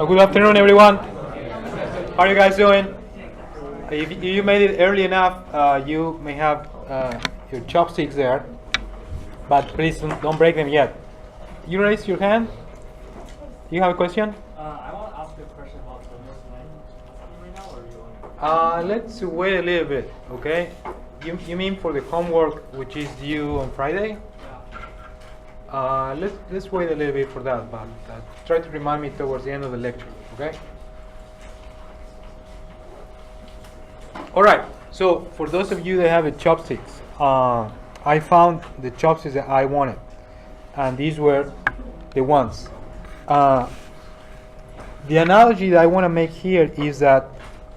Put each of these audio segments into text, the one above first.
Good afternoon, everyone. How are you guys doing? If you made it early enough, you may have your chopsticks there, but please don't break them yet. You raise your hand. Do you have a question? I want to ask you a question about the most line right now, or you want? Let's wait a little bit, okay? You mean for the homework, which is due on Friday? Let's wait a little bit for that, but try to remind me towards the end of the lecture, okay? All right, so for those of you that have the chopsticks, I found the chopsticks that I wanted, and these were the ones. The analogy that I want to make here is that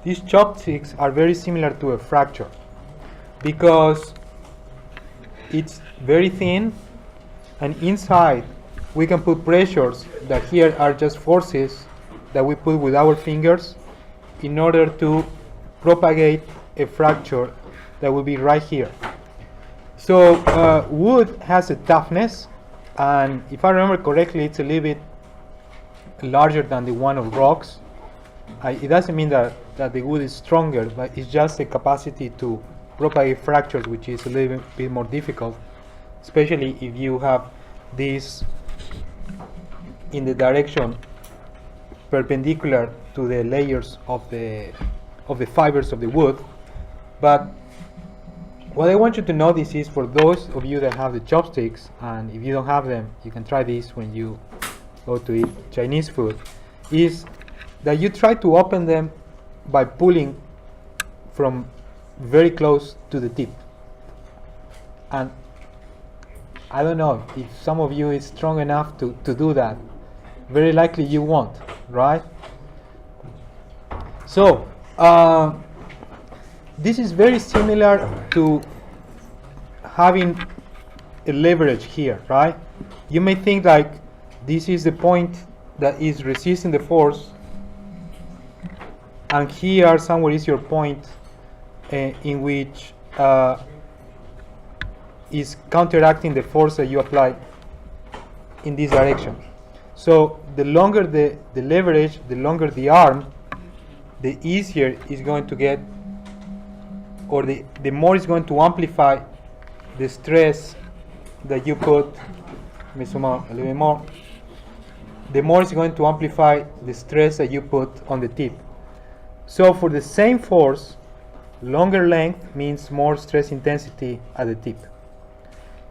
these chopsticks are very similar to a fracture because it's very thin, and inside we can put pressures that here are just forces that we put with our fingers in order to propagate a fracture that will be right here. So wood has a toughness, and if I remember correctly, it's a little bit larger than the one of rocks. It doesn't mean that the wood is stronger, but it's just the capacity to propagate fractures, which is a little bit more difficult, especially if you have this in the direction perpendicular to the layers of the fibers of the wood. But what I want you to notice is, for those of you that have the chopsticks, and if you don't have them, you can try this when you go to eat Chinese food, is that you try to open them by pulling from very close to the tip. And I don't know if some of you is strong enough to do that. Very likely you won't, right? So this is very similar to having a leverage here, right? You may think like this is the point that is resisting the force, and here somewhere is your point in which is counteracting the force that you apply in this direction. So the longer the leverage, the longer the arm, the easier is going to get, or the more is going to amplify the stress that you put. Let me zoom out a little bit more. The more is going to amplify the stress that you put on the tip. So for the same force, longer length means more stress intensity at the tip.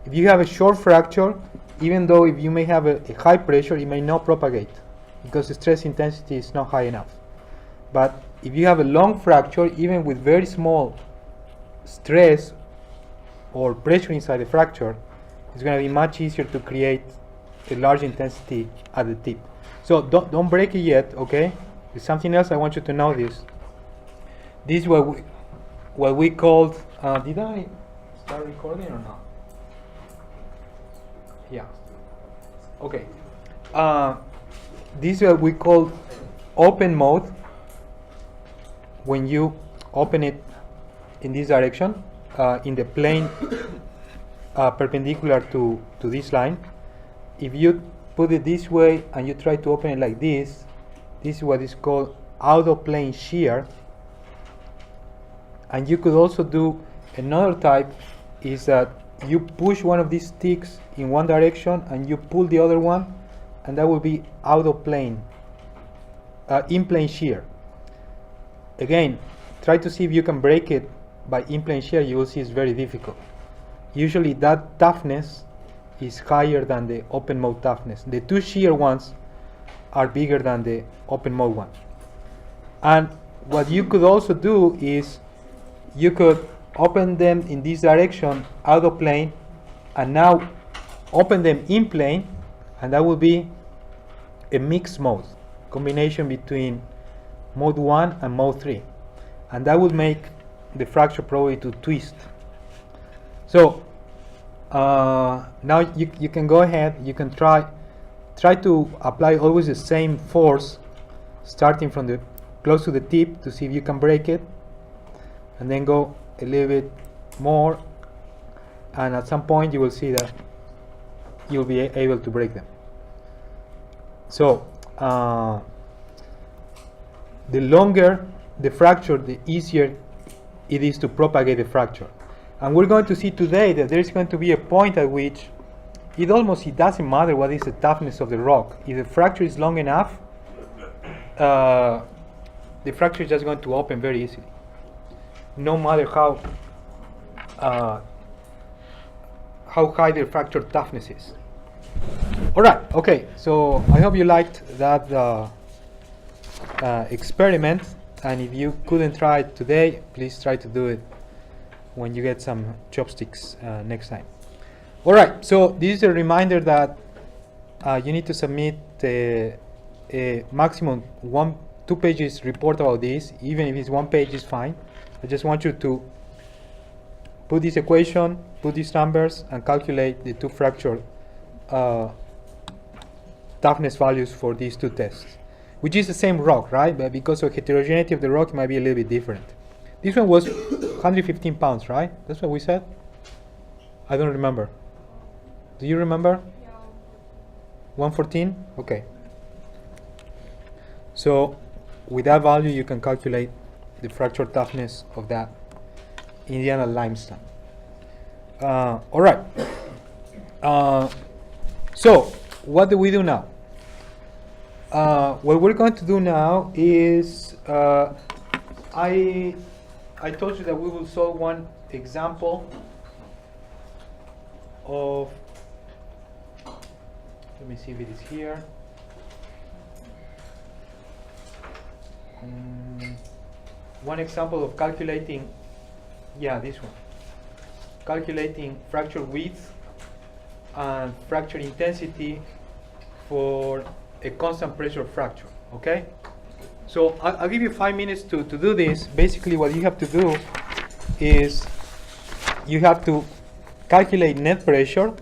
If you have a short fracture, even though if you may have a high pressure, it may not propagate because the stress intensity is not high enough. But if you have a long fracture, even with very small stress or pressure inside the fracture, it's going to be much easier to create a large intensity at the tip. So don't break it yet, okay? There's something else I want you to notice. This is what we called, did I start recording or not? Yeah. Okay. This is what we call open mode. When you open it in this direction, in the plane perpendicular to this line, if you put it this way and you try to open it like this is what is called out of plane shear. And you could also do another type, is that you push one of these sticks in one direction and you pull the other one, and that will be out of plane, in plane shear. Again, try to see if you can break it by in plane shear. You will see it's very difficult. Usually that toughness is higher than the open mode toughness. The two shear ones are bigger than the open mode one. And what you could also do is you could open them in this direction out of plane, and now open them in plane, and that will be a mixed mode combination between mode 1 and mode 3, and that would make the fracture probably to twist. So now you can go ahead, you can try to apply always the same force starting from the close to the tip to see if you can break it, and then go a little bit more, and at some point you will see that you'll be able to break them. So the longer the fracture, the easier it is to propagate the fracture. And we're going to see today that there's going to be a point at which it doesn't matter what is the toughness of the rock. If the fracture is long enough, the fracture is just going to open very easily, no matter how high the fracture toughness is. All right, okay, so I hope you liked that experiment, and if you couldn't try it today, please try to do it when you get some chopsticks next time. All right, so this is a reminder that you need to submit a maximum 2 pages report about this. Even if it's 1 page is fine. I just want you to put this equation, put these numbers, and calculate the 2 fracture toughness values for these 2 tests, which is the same rock, right? But because of heterogeneity of the rock, it might be a little bit different. This one was 115 pounds, right? That's what we said? I don't remember. Do you remember? Yeah. 114? Okay. So with that value, you can calculate the fracture toughness of that Indiana limestone. All right. So what do we do now? What we're going to do now is I told you that we will solve one example of, let me see if it is here. One example of calculating, yeah, this one. Calculating fracture width and fracture intensity for a constant pressure fracture, okay? So I'll give you 5 minutes to do this. Basically what you have to do is you have to calculate net pressure.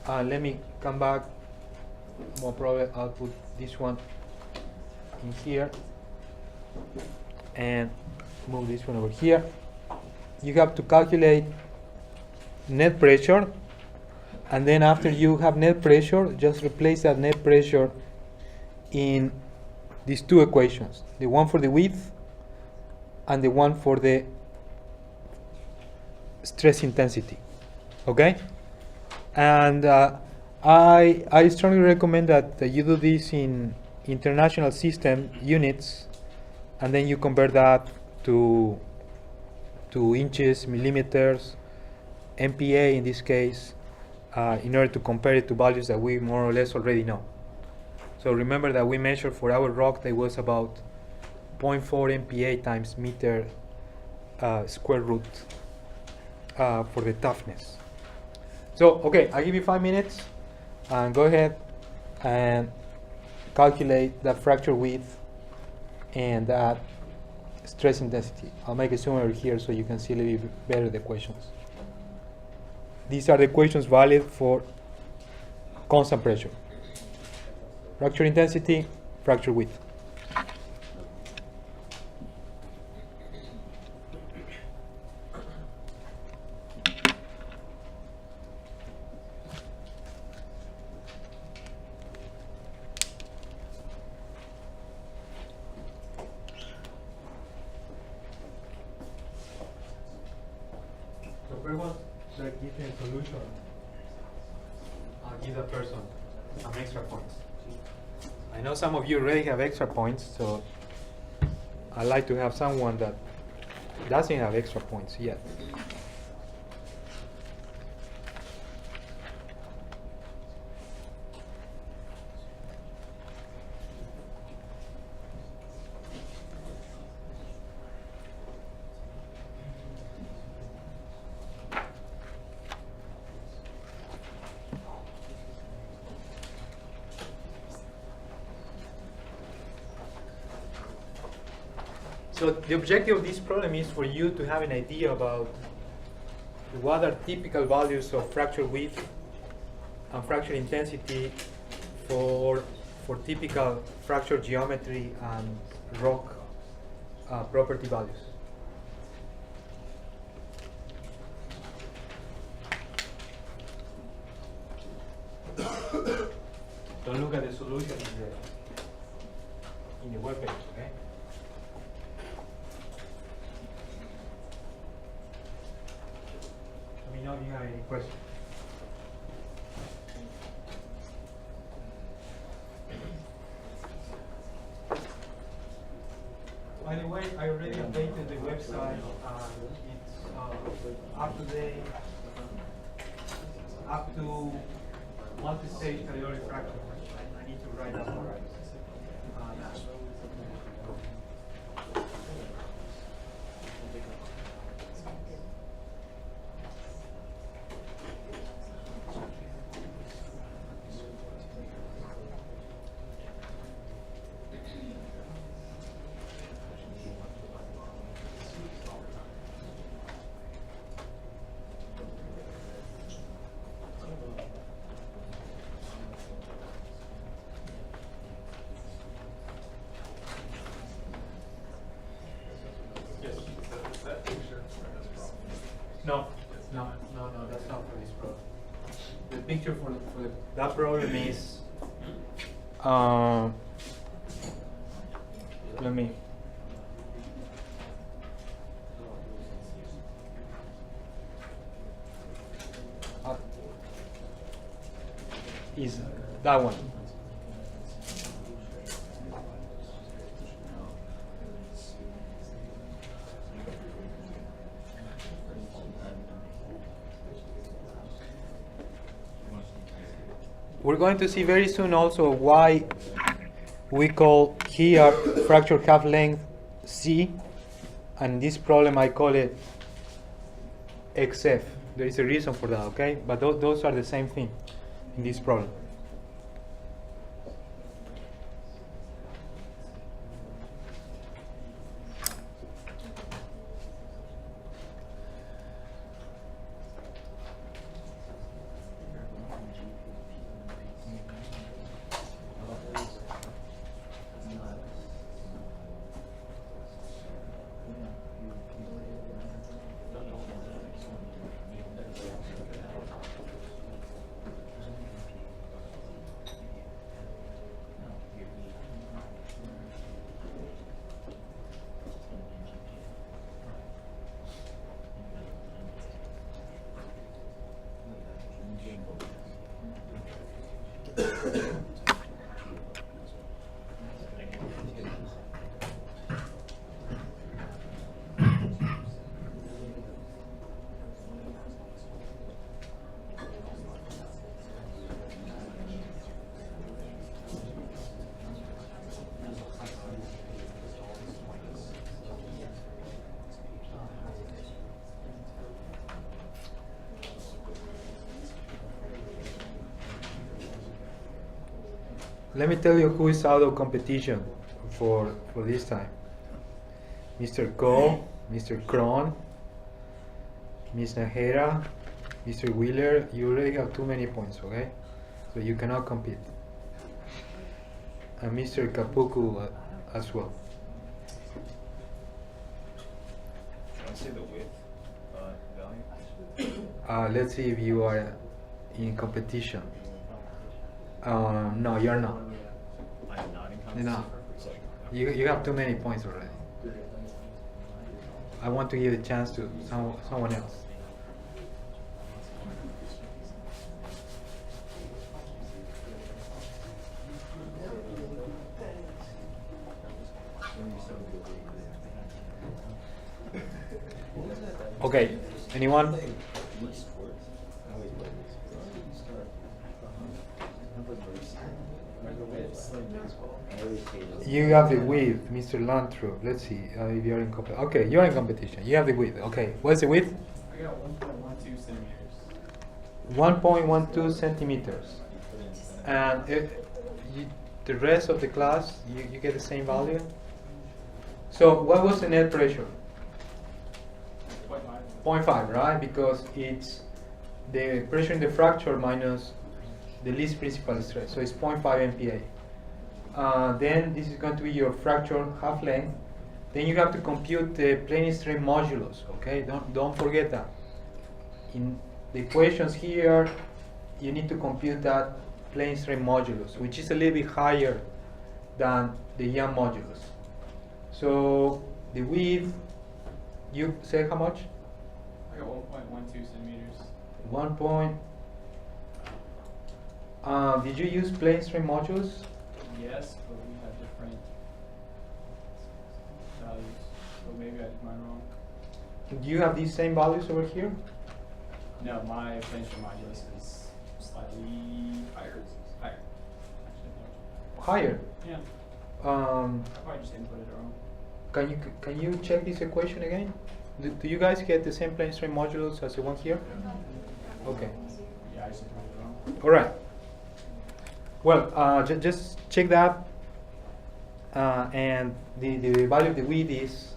Let me come back. More probably I'll put this one in here and move this one over here. You have to calculate net pressure, and then after you have net pressure, just replace that net pressure in these 2 equations, the one for the width and the one for the stress intensity, okay? And I strongly recommend that you do this in international system units, and then you convert that to inches, millimeters, MPa in this case, in order to compare it to values that we more or less already know. So remember that we measured for our rock that was about 0.4 MPa times meter square root for the toughness. So, okay, I'll give you 5 minutes, and go ahead and calculate that fracture width and that stress intensity. I'll make a zoom over here so you can see a little bit better the equations. These are the equations valid for constant pressure. Fracture intensity, fracture width. So everyone that gives me a solution, I'll give that person some extra points. I know some of you already have extra points, so I like to have someone that doesn't have extra points yet. So the objective of this problem is for you to have an idea about what are typical values of fracture width and fracture intensity for typical fracture geometry and rock property values. Don't look at the solution in there. in the web page. Okay. Let me know if you have any questions. By the way, I already updated the website. It's up to date, up to multi-stage periodic fraction. I need to write that for No, that's not for this problem. The picture for that problem is, let me, is that one. We're going to see very soon also why we call here fracture half length C, and this problem I call it XF. There is a reason for that, okay? But those are the same thing in this problem. Let me tell you who is out of competition for this time. Mr. Ko, Mr. Kron, Ms. Najera, Mr. Wheeler. You already have too many points, okay? So you cannot compete. And Mr. Kapuku as well. Let's say the width value. Let's see if you are in competition. No, you're not. I'm not in competition. No. You have too many points already. I want to give a chance to someone else. Okay, anyone? You have the width, Mr. Lantro. Let's see if you're in competition. Okay, you're in competition. You have the width. Okay, what's the width? I got 1.12 centimeters. 1.12 centimeters. And the rest of the class, you get the same value? So what was the net pressure? 0.5, right? Because it's the pressure in the fracture minus the least principal stress. So it's 0.5 MPa. Then this is going to be your fracture half length. Then you have to compute the plane strain modulus. Okay, don't forget that. In the equations here, you need to compute that plane strain modulus, which is a little bit higher than the Young modulus. So the width, you say how much? I got 1.12 centimeters. 1 point. Did you use plane strain modulus? Yes, but we have different values. So maybe I did mine wrong. Do you have these same values over here? No, my plane strain modulus is slightly higher. Higher. Actually, Higher. no. Yeah. Um, I probably just inputted it wrong. can you check this equation again? Do you guys get the same plane strain modulus as the one here? Okay. Yeah, I just inputted it wrong. All right. Well, just check that, and the value of the width is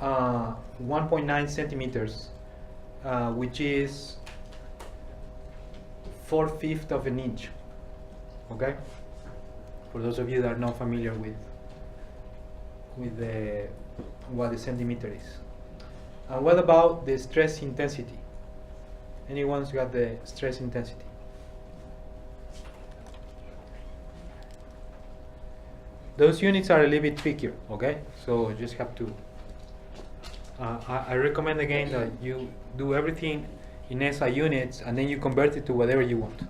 1.9 centimeters, which is 4/5 of an inch. Okay. For those of you that are not familiar with what the centimeter is. And what about the stress intensity? Anyone's got the stress intensity? Those units are a little bit trickier, okay? So you just have to, I recommend again that you do everything in SI units and then you convert it to whatever you want.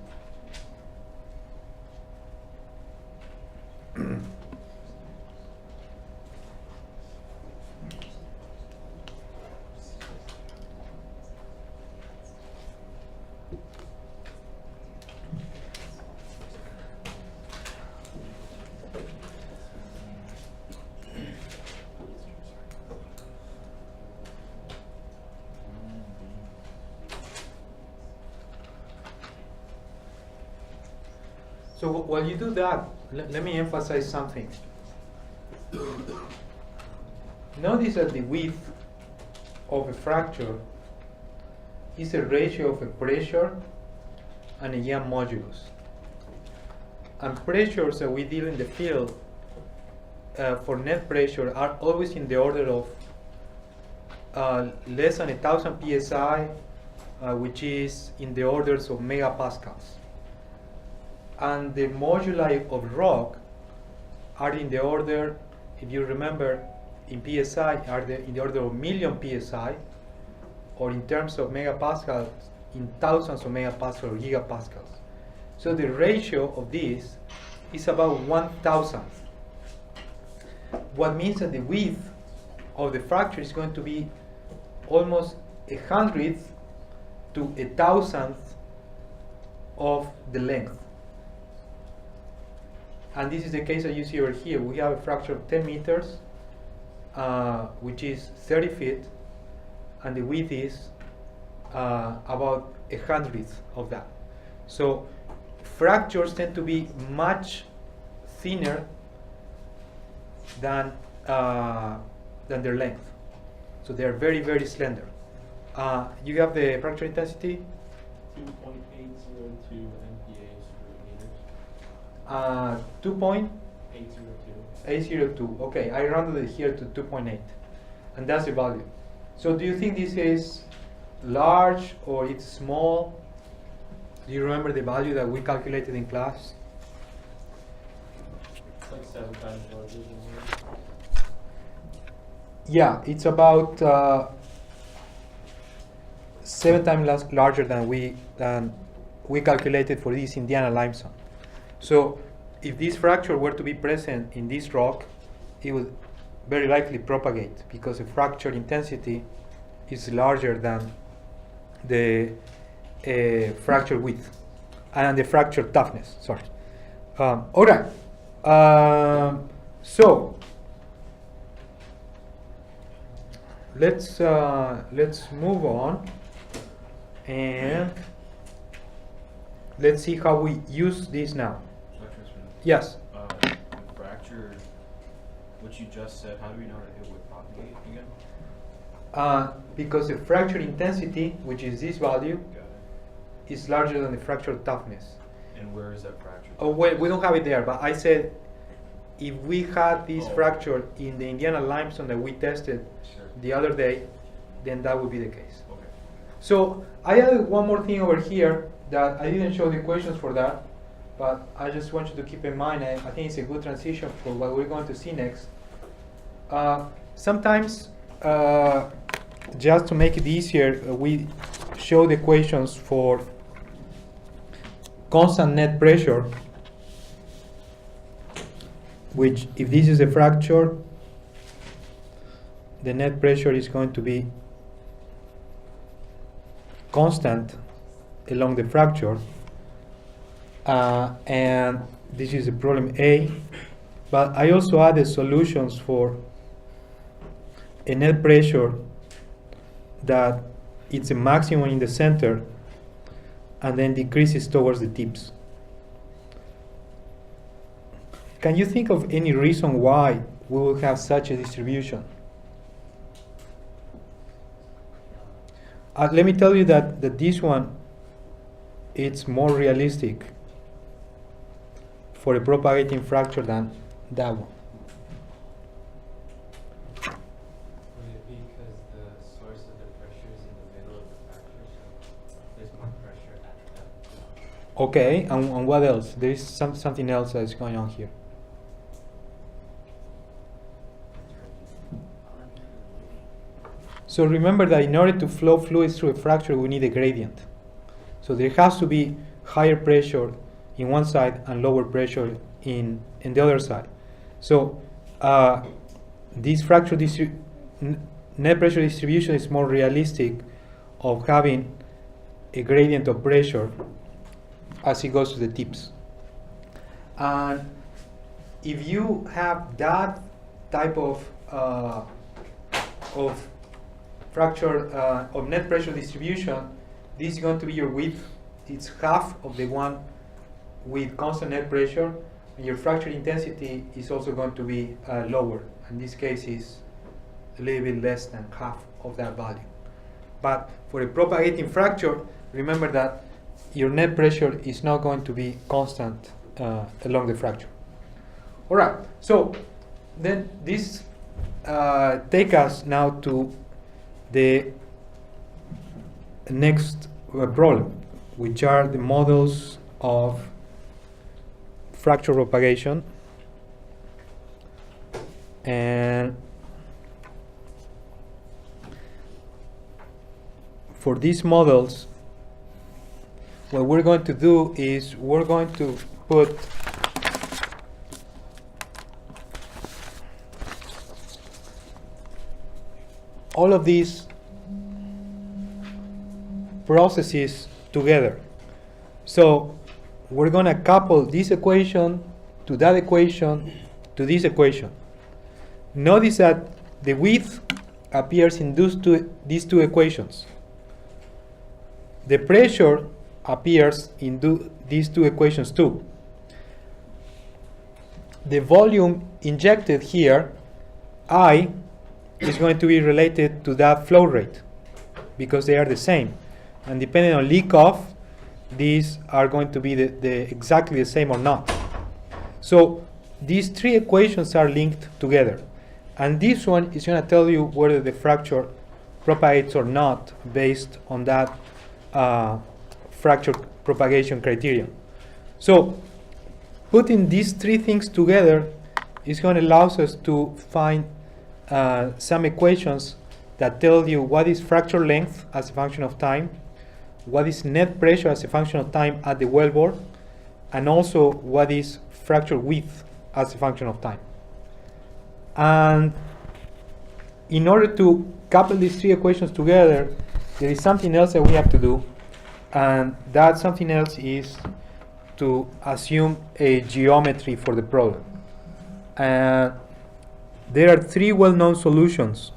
So while you do that, let me emphasize something. Notice that the width of a fracture is a ratio of a pressure and a Young modulus. And pressures that we deal in the field for net pressure are always in the order of less than 1,000 psi, which is in the orders of megapascals. And the moduli of rock are in the order, if you remember, in psi, are in the order of million psi, or in terms of megapascals, in thousands of megapascals or gigapascals. So the ratio of this is about 1,000th. What means that the width of the fracture is going to be almost 100th to 1,000th of the length. And this is the case that you see over here. We have a fracture of 10 meters, which is 30 feet, and the width is about 100th of that. So fractures tend to be much thinner than their length. So they are very, very slender. You have the fracture intensity? 2.802 MPAs per meters. 2.802. 802. Okay, I rounded it here to 2.8, and that's the value. So do you think this is large or it's small? Do you remember the value that we calculated in class? It's like 7 times larger than yours. Yeah, it's about 7 times larger than we calculated for this Indiana limestone. So if this fracture were to be present in this rock, it would very likely propagate because the fracture intensity is larger than the fracture width and the fracture toughness. Sorry. All right. So let's move on and let's see how we use this now. Yes. The fracture, what you just said, how do we know that it would propagate again? Because the fracture intensity, which is this value, Got it. is larger than the fracture toughness. And where is that fracture? Oh well, we don't have it there, but I said if we had this Oh. fracture in the Indiana limestone that we tested Sure. the other day, then that would be the case. Okay. So I added one more thing over here that I didn't show the equations for that, but I just want you to keep in mind, and I think it's a good transition for what we're going to see next. Sometimes, just to make it easier, we show the equations for constant net pressure, which, if this is a fracture, the net pressure is going to be constant along the fracture, and this is the problem A. But I also added solutions for a net pressure that it's a maximum in the center and then decreases towards the tips. Can you think of any reason why we will have such a distribution? Let me tell you that this one, it's more realistic for a propagating fracture than that one. Would it be because the source of the pressure is in the middle of the fracture, so there's more pressure at that? Okay, and what else? There is something else that's going on here. So remember that in order to flow fluids through a fracture, we need a gradient. So there has to be higher pressure in one side and lower pressure in the other side. So this fracture net pressure distribution is more realistic of having a gradient of pressure as it goes to the tips. And if you have that type of fracture of net pressure distribution, this is going to be your width. It's half of the one with constant net pressure, and your fracture intensity is also going to be lower. In this case, is a little bit less than half of that value. But for a propagating fracture, remember that your net pressure is not going to be constant along the fracture. All right. So then this take us now to the next problem, which are the models of fracture propagation. And for these models, what we're going to do is we're going to put all of these processes together. So we're going to couple this equation to that equation to this equation. Notice that the width appears in these two equations. The pressure appears in these two equations too. The volume injected here, I, is going to be related to that flow rate because they are the same. And depending on leak off, these are going to be exactly the same or not. So these three equations are linked together. And this one is going to tell you whether the fracture propagates or not based on that fracture propagation criterion. So putting these three things together is going to allow us to find some equations that tell you what is fracture length as a function of time, what is net pressure as a function of time at the wellbore, and also what is fracture width as a function of time. And in order to couple these three equations together, there is something else that we have to do, and that something else is to assume a geometry for the problem. And there are three well-known solutions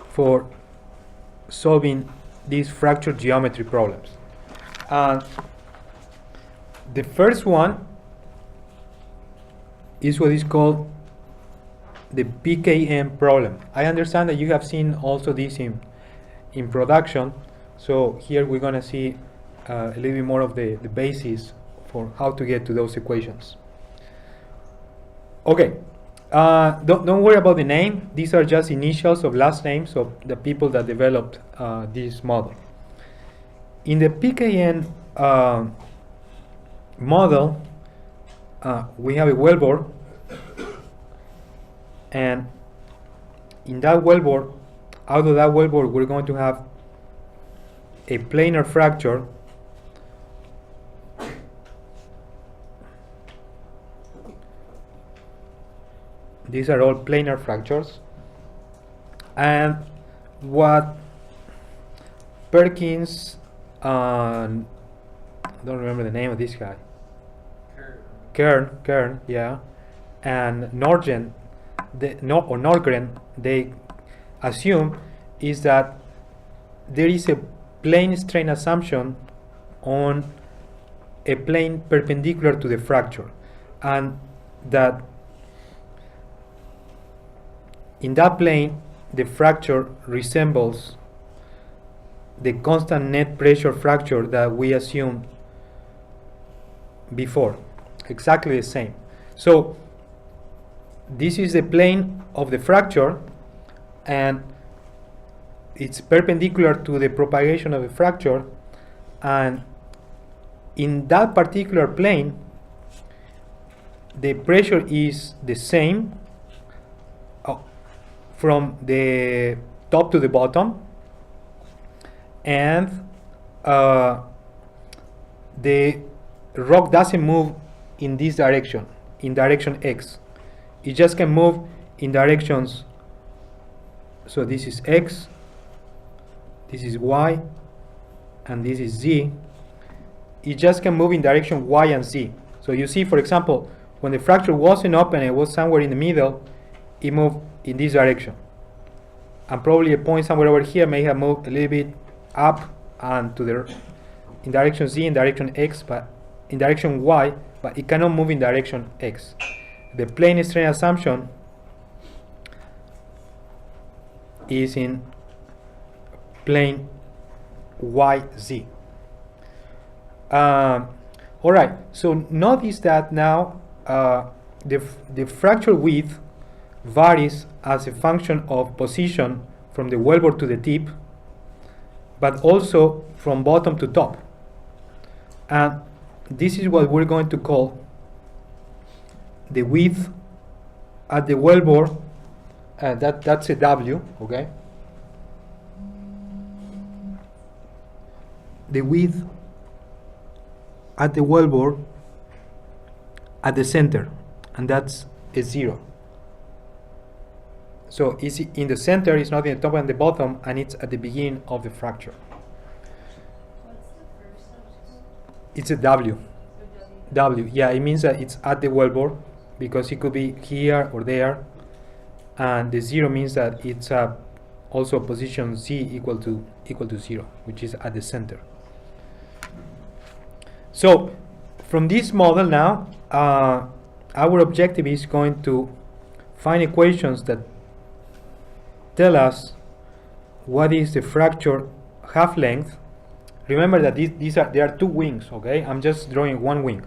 for solving these fracture geometry problems. The first one is what is called the Pkm problem. I understand that you have seen also this in production, so here we're going to see a little bit more of the basis for how to get to those equations. Okay, don't worry about the name. These are just initials of last names of the people that developed this model. In the Pkm model, we have a wellbore, and in that wellbore, out of that wellbore, we're going to have a planar fracture these are all planar fractures, and what Perkins, I don't remember the name of this guy, Kern, yeah, and Nordgren, they assume is that there is a plane strain assumption on a plane perpendicular to the fracture, and that in that plane the fracture resembles the constant net pressure fracture that we assumed before, exactly the same. So this is the plane of the fracture, and it's perpendicular to the propagation of the fracture, and in that particular plane the pressure is the same from the top to the bottom, and the rock doesn't move in this direction, in direction X. It just can move in directions, so this is X, this is Y, and this is Z. It just can move in direction Y and Z. So you see, for example, when the fracture wasn't open, it was somewhere in the middle, it moved in this direction. And probably a point somewhere over here may have moved a little bit up and to the in direction Z, in direction X, but in direction Y, but it cannot move in direction X. The plane strain assumption is in plane YZ. All right, so notice that now the fracture width varies as a function of position from the wellbore to the tip, but also from bottom to top. And this is what we're going to call the width at the wellbore. That's a W, okay? The width at the wellbore at the center, and that's a 0. So it's in the center, it's not in the top and the bottom, and it's at the beginning of the fracture. What's the first subject? It's a W. So W, yeah, it means that it's at the wellbore, because it could be here or there, and the 0 means that it's also position Z equal to 0, which is at the center. So from this model now, our objective is going to find equations that tell us what is the fracture half length. Remember that there are two wings, okay? I'm just drawing one wing.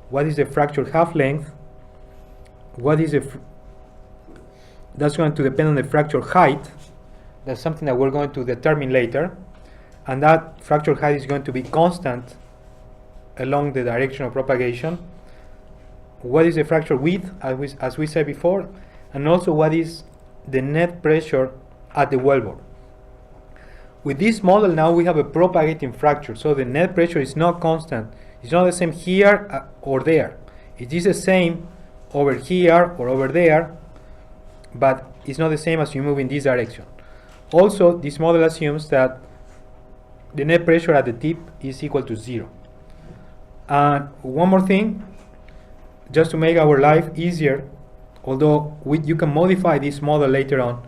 What is the fracture half length? What is that's going to depend on the fracture height. That's something that we're going to determine later, and that fracture height is going to be constant along the direction of propagation. What is the fracture width, as we said before, and also what is the net pressure at the wellbore. With this model now we have a propagating fracture, so the net pressure is not constant. It's not the same here or there. It is the same over here or over there, but it's not the same as you move in this direction. Also, this model assumes that the net pressure at the tip is equal to 0. And one more thing, just to make our life easier, although you can modify this model later on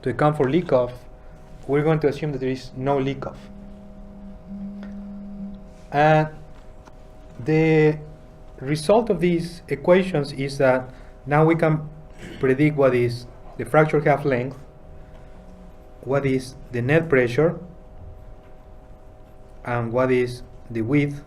to account for leak-off, we're going to assume that there is no leak-off. And the result of these equations is that now we can predict what is the fracture half length, what is the net pressure, and what is the width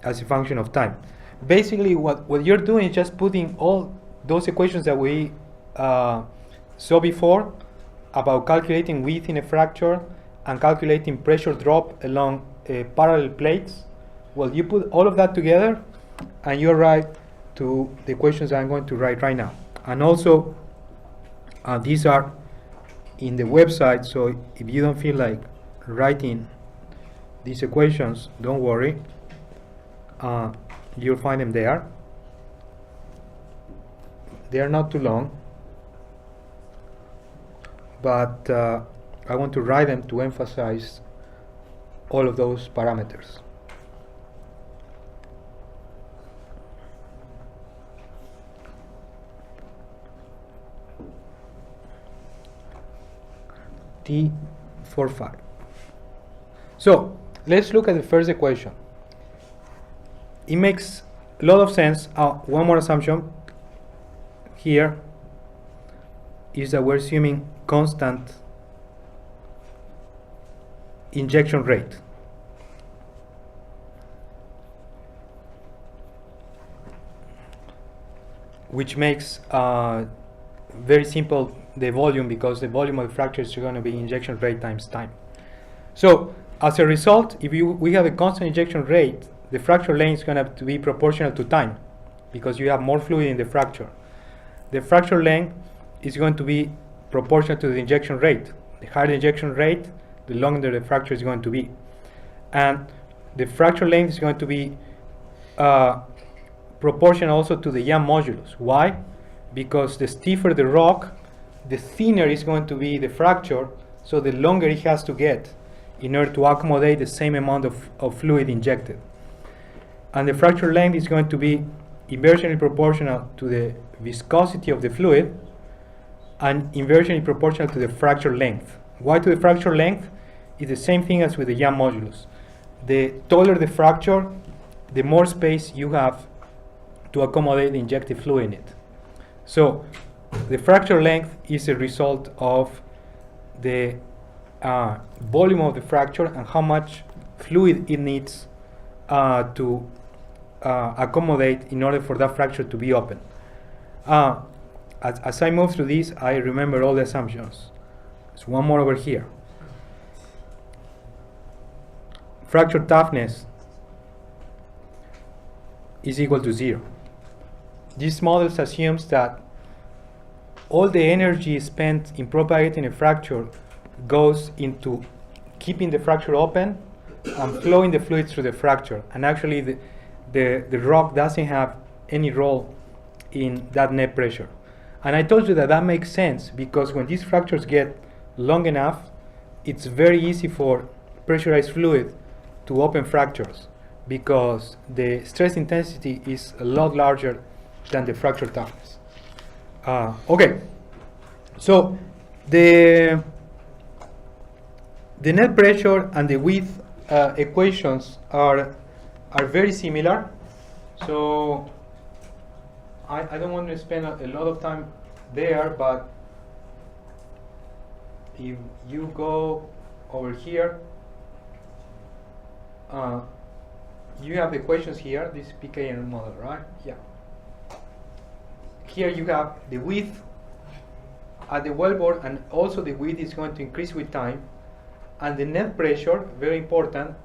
as a function of time. Basically what you're doing is just putting all those equations that we saw before about calculating width in a fracture and calculating pressure drop along parallel plates. Well, you put all of that together and you arrive to the equations I'm going to write right now. And also, these are in the website, so if you don't feel like writing these equations, don't worry. You'll find them there. They are not too long, but I want to write them to emphasize all of those parameters. T45. So let's look at the first equation. It makes a lot of sense. One more assumption here is that we're assuming constant injection rate. Which makes very simple the volume, because the volume of the fracture is going to be injection rate times time. So as a result, if we have a constant injection rate, the fracture length is going to have to be proportional to time, because you have more fluid in the fracture. The fracture length is going to be proportional to the injection rate. The higher the injection rate, the longer the fracture is going to be. And the fracture length is going to be proportional also to the Young modulus. Why? Because the stiffer the rock, the thinner is going to be the fracture, so the longer it has to get in order to accommodate the same amount of fluid injected. And the fracture length is going to be inversely proportional to the viscosity of the fluid and inversely proportional to the fracture length. Why to the fracture length? It's the same thing as with the Young modulus. The taller the fracture, the more space you have to accommodate the injected fluid in it. So the fracture length is a result of the volume of the fracture and how much fluid it needs to accommodate in order for that fracture to be open. As I move through this, I remember all the assumptions. There's one more over here. Fracture toughness is equal to 0. This model assumes that all the energy spent in propagating a fracture goes into keeping the fracture open and flowing the fluid through the fracture. And actually the rock doesn't have any role in that net pressure. And I told you that that makes sense because when these fractures get long enough, it's very easy for pressurized fluid to open fractures because the stress intensity is a lot larger than the fracture toughness. Okay, so the net pressure and the width equations are very similar. So I don't want to spend a lot of time there, but if you go over here, you have the equations here. This is Pkm model, right? Yeah. Here you have the width at the wellbore, and also the width is going to increase with time. And the net pressure, very important,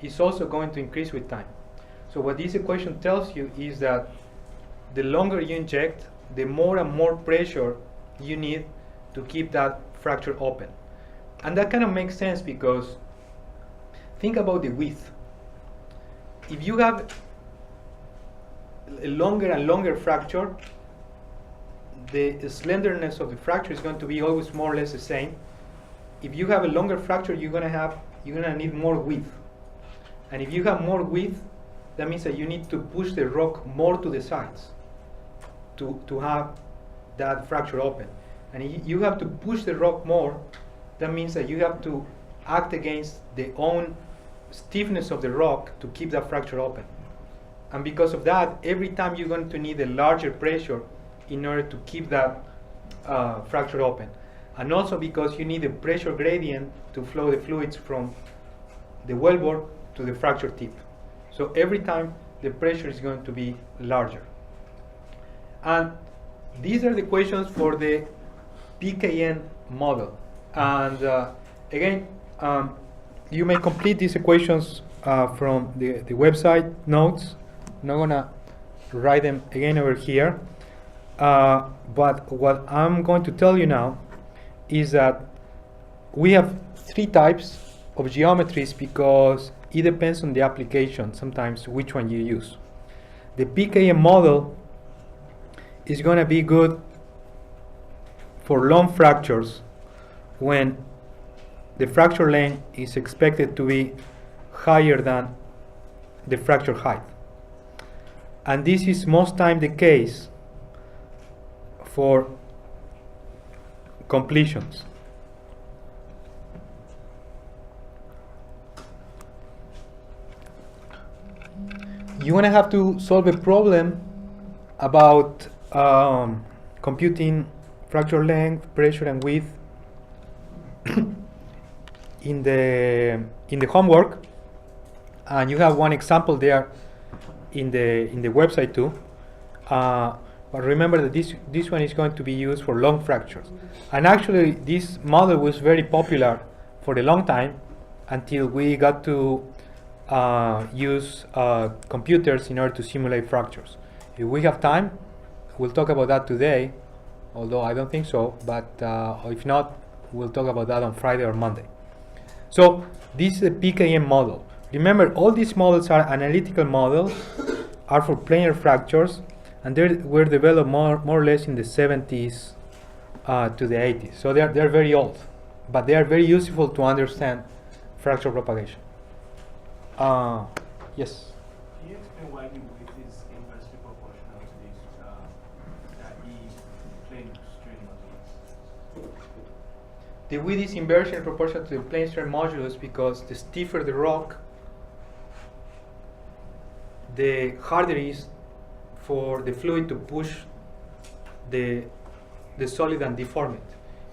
is also going to increase with time. So what this equation tells you is that the longer you inject, the more and more pressure you need to keep that fracture open. And that kind of makes sense because think about the width. If you have a longer and longer fracture, the slenderness of the fracture is going to be always more or less the same. If you have a longer fracture, you're gonna need more width. And if you have more width, that means that you need to push the rock more to the sides to have that fracture open. And if you have to push the rock more, that means that you have to act against the own stiffness of the rock to keep that fracture open. And because of that, every time you're going to need a larger pressure in order to keep that fracture open. And also because you need a pressure gradient to flow the fluids from the wellbore to the fracture tip. So every time the pressure is going to be larger. And these are the equations for the Pkm model. And again, you may complete these equations from the website notes. I'm not gonna write them again over here. But what I'm going to tell you now is that we have three types of geometries because it depends on the application, sometimes which one you use. The Pkm model is going to be good for long fractures when the fracture length is expected to be higher than the fracture height. And this is most time the case for completions. You want to have to solve a problem about computing fracture length, pressure, and width in the homework, and you have one example there in the website too. But remember that this one is going to be used for long fractures. And actually, this model was very popular for a long time until we got to use computers in order to simulate fractures. If we have time, we'll talk about that today, although I don't think so, but if not, we'll talk about that on Friday or Monday. So this is a Pkm model. Remember, all these models are analytical models, are for planar fractures, and they were developed more or less in the 70s to the 80s. So they're very old, but they are very useful to understand fracture propagation. Yes? Can you explain why the width is inversely proportional to this plane strain modulus? The width is inversely proportional to the plane strain modulus because the stiffer the rock, the harder it is for the fluid to push the solid and deform it.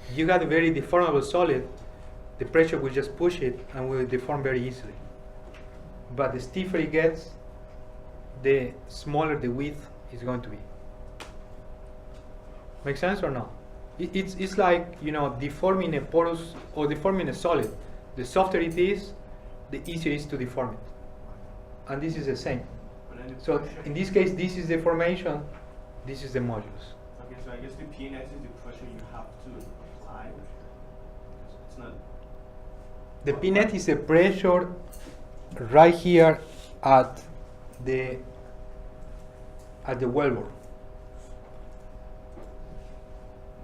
If you got a very deformable solid, the pressure will just push it and will deform very easily. But the stiffer it gets, the smaller the width is going to be. Make sense or no? It's like, you know, deforming a porous or deforming a solid. The softer it is, the easier it is to deform it. And this is the same. So in this case, this is the formation, this is the modulus. Okay, so I guess the P net is the pressure you have to apply. It's not. The P net is the pressure right here at the wellbore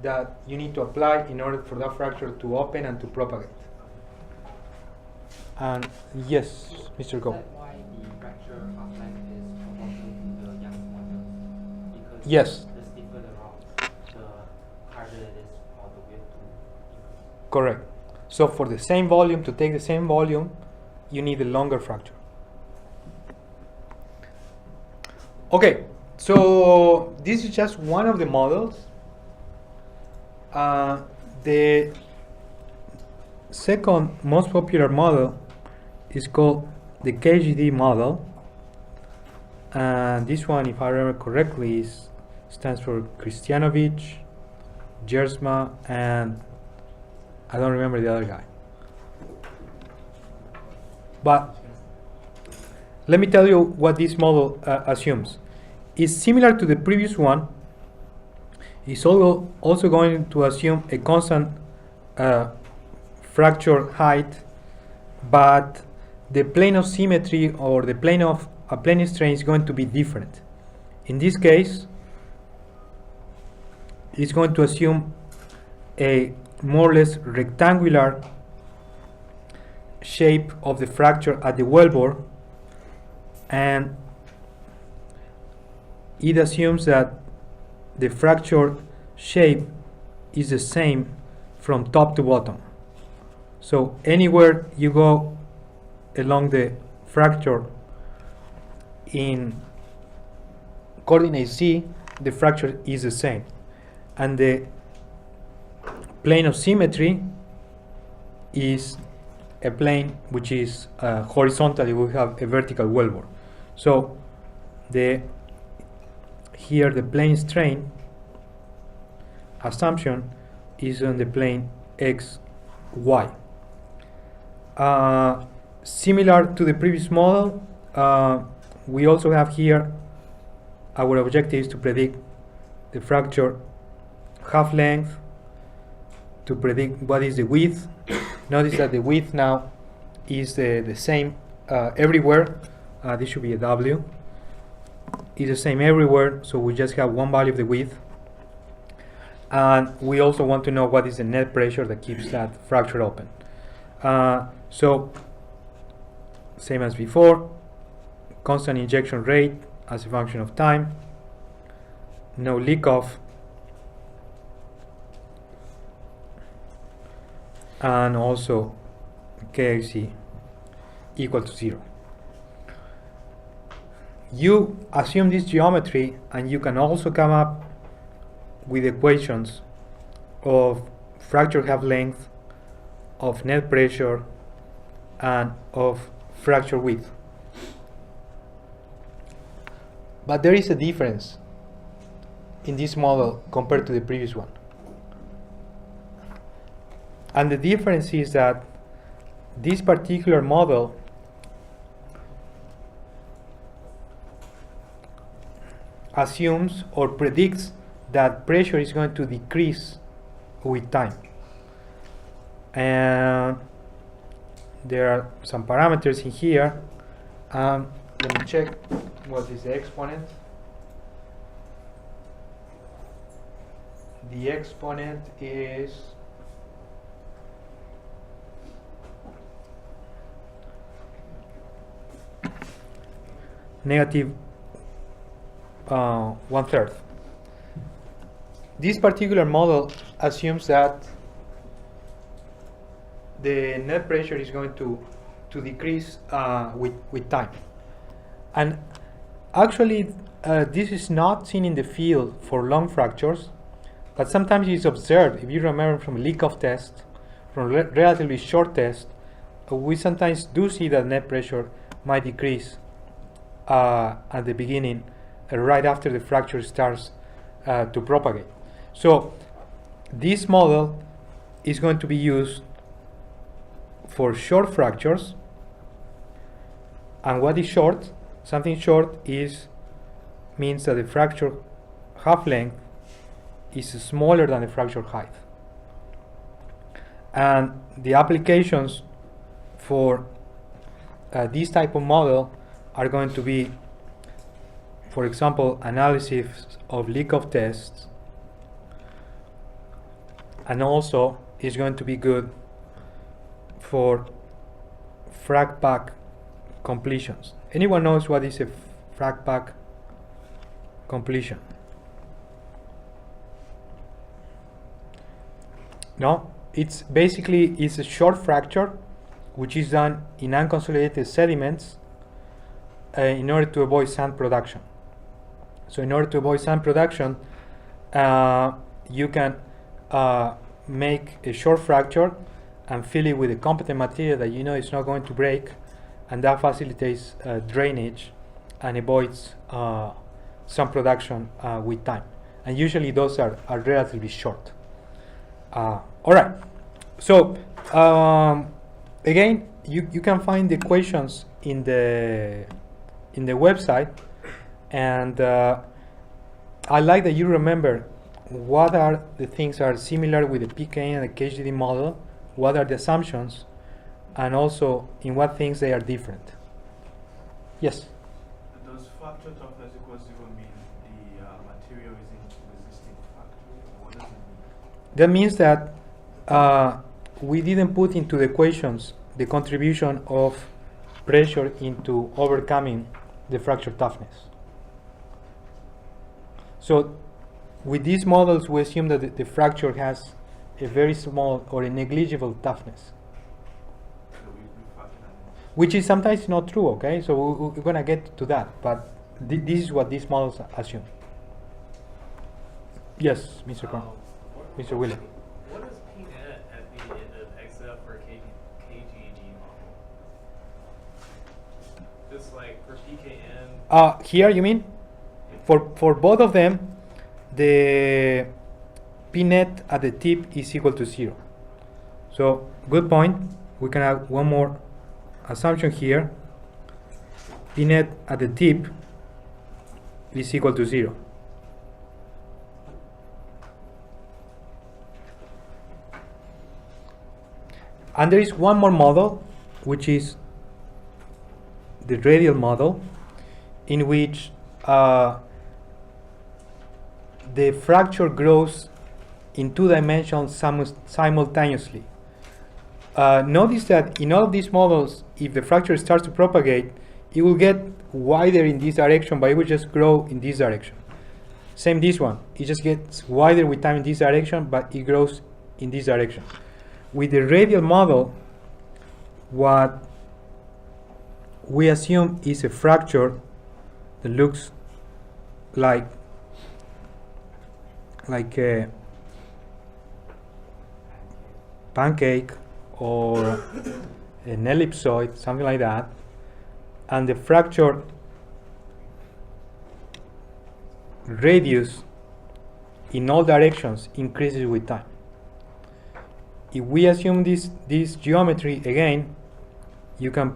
that you need to apply in order for that fracture to open and to propagate. And yes, Mr. Go. Is that why the fracture half length is proportional to the Young's modulus? Because Yes. the stiffer the rock, the harder it is for the width to increase. Correct. So for the same volume, to take the same volume, you need a longer fracture. Okay, so this is just one of the models. The second most popular model is called the Kgd model. And this one, if I remember correctly, stands for Kristianovic, Jersma, and I don't remember the other guy. But let me tell you what this model assumes. It's similar to the previous one. It's also going to assume a constant fracture height, but the plane of symmetry or the plane of a plane strain is going to be different. In this case, it's going to assume a more or less rectangular shape of the fracture at the wellbore, and it assumes that the fracture shape is the same from top to bottom. So anywhere you go along the fracture in coordinate Z, the fracture is the same. And the plane of symmetry is a plane which is horizontally, we have a vertical wellbore. So here the plane strain assumption is on the plane X, Y. Similar to the previous model, we also have here our objective is to predict the fracture half length, to predict what is the width. Notice that the width now is the same everywhere. This should be a W. It's the same everywhere, so we just have one value of the width. And we also want to know what is the net pressure that keeps that fracture open. So, same as before, constant injection rate as a function of time, no leak off, and also Kgd equal to 0. You assume this geometry, and you can also come up with equations of fracture half length, of net pressure, and of fracture width. But there is a difference in this model compared to the previous one. And the difference is that this particular model assumes or predicts that pressure is going to decrease with time. And there are some parameters in here. Let me check what is the exponent. The exponent is negative 1/3. This particular model assumes that the net pressure is going to decrease with time. And actually, this is not seen in the field for long fractures, but sometimes it's observed. If you remember from leak-off test, from relatively short test, we sometimes do see that net pressure might decrease at the beginning, right after the fracture starts to propagate. So this model is going to be used for short fractures. And what is short? Something short means that the fracture half length is smaller than the fracture height. And the applications for this type of model are going to be, for example, analysis of leak-off tests, and also is going to be good for frac pack completions. Anyone knows what is a frac pack completion? No? It's basically a short fracture which is done in unconsolidated sediments in order to avoid sand production. So in order to avoid sand production, you can make a short fracture and fill it with a competent material that you know is not going to break, and that facilitates drainage and avoids sand production with time. And usually those are relatively short. All right. So again, you can find the equations in the website, and I like that you remember what are the things that are similar with the Pkm and the Kgd model, what are the assumptions, and also in what things they are different. Yes? Does fracture toughness equals 0 mean the material isn't resisting fracture? What does it mean? That means that we didn't put into the equations the contribution of pressure into overcoming the fracture toughness. So with these models, we assume that the fracture has a very small or a negligible toughness, So we factor that in. which is sometimes not true, okay? So we're going to get to that, but this is what these models assume. Yes, Mr. Kron. Mr. William. What is P net at the end of XF for Kgd model? Just like for Pkm. Here, you mean? For both of them, the P net at the tip is equal to 0. So good point. we can have one more assumption here. P net at the tip is equal to 0. And there is one more model, which is the radial model, in which the fracture grows in 2 dimensions simultaneously. Notice that in all of these models, if the fracture starts to propagate, it will get wider in this direction, but it will just grow in this direction. Same this one. It just gets wider with time in this direction, but it grows in this direction. With the radial model, what we assume is a fracture that looks like a pancake or an ellipsoid, something like that, and the fracture radius in all directions increases with time. If we assume this geometry again, you can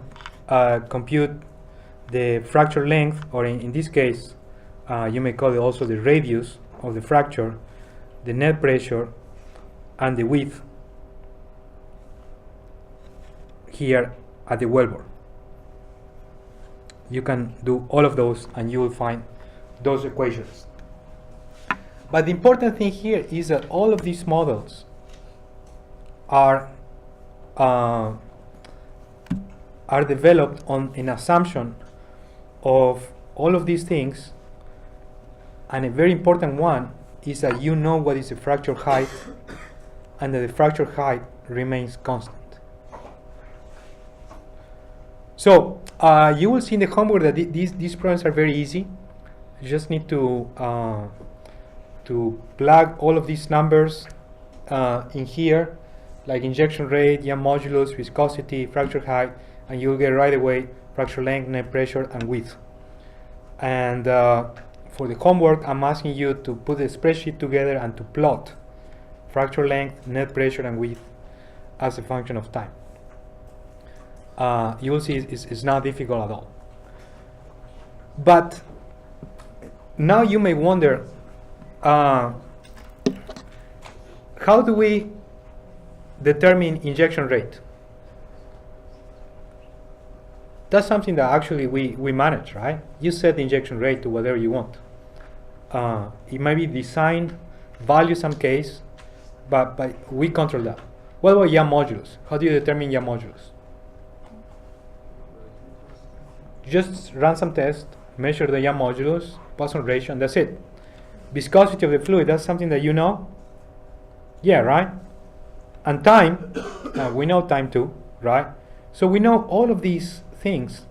compute the fracture length, or in this case, you may call it also the radius of the fracture, the net pressure, and the width here at the wellbore. You can do all of those and you will find those equations. But the important thing here is that all of these models are developed on an assumption of all of these things, and a very important one is that you know what is the fracture height and that the fracture height remains constant. So you will see in the homework that these problems are very easy. You just need to plug all of these numbers in here, like injection rate, Young modulus, viscosity, fracture height, and you'll get right away fracture length, net pressure, and width. And for the homework, I'm asking you to put a spreadsheet together and to plot fracture length, net pressure, and width as a function of time. You will see it's not difficult at all. But now you may wonder, how do we determine injection rate? That's something that actually we manage, right? You set the injection rate to whatever you want. It might be design value some case, but we control that. What about Young modulus? How do you determine Young modulus? Just run some tests, measure the Young modulus, Poisson ratio, and that's it. Viscosity of the fluid, that's something that you know? Yeah, right? And time, we know time too, right? So we know all of these things,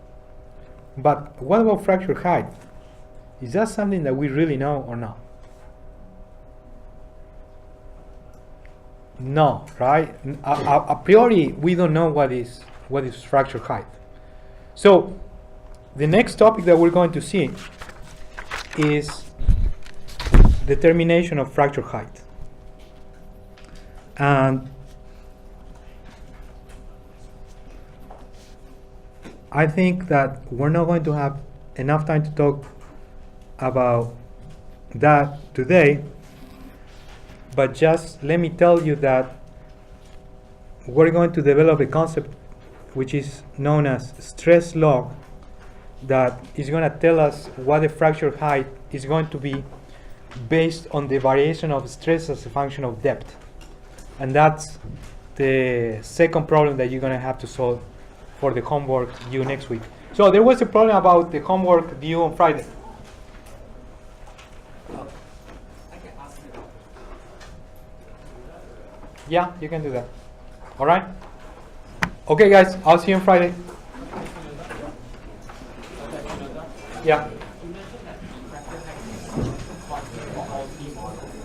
but what about fracture height? Is that something that we really know or not? No, right? A priori, we don't know what is fracture height. So the next topic that we're going to see is determination of fracture height. And I think that we're not going to have enough time to talk about that today, but just let me tell you that we're going to develop a concept which is known as stress log, that is going to tell us what the fracture height is going to be based on the variation of stress as a function of depth. And that's the second problem that you're going to have to solve for the homework due next week. So there was a problem about the homework due on Friday. Yeah, you can do that. All right? Okay, guys, I'll see you on Friday. Yeah.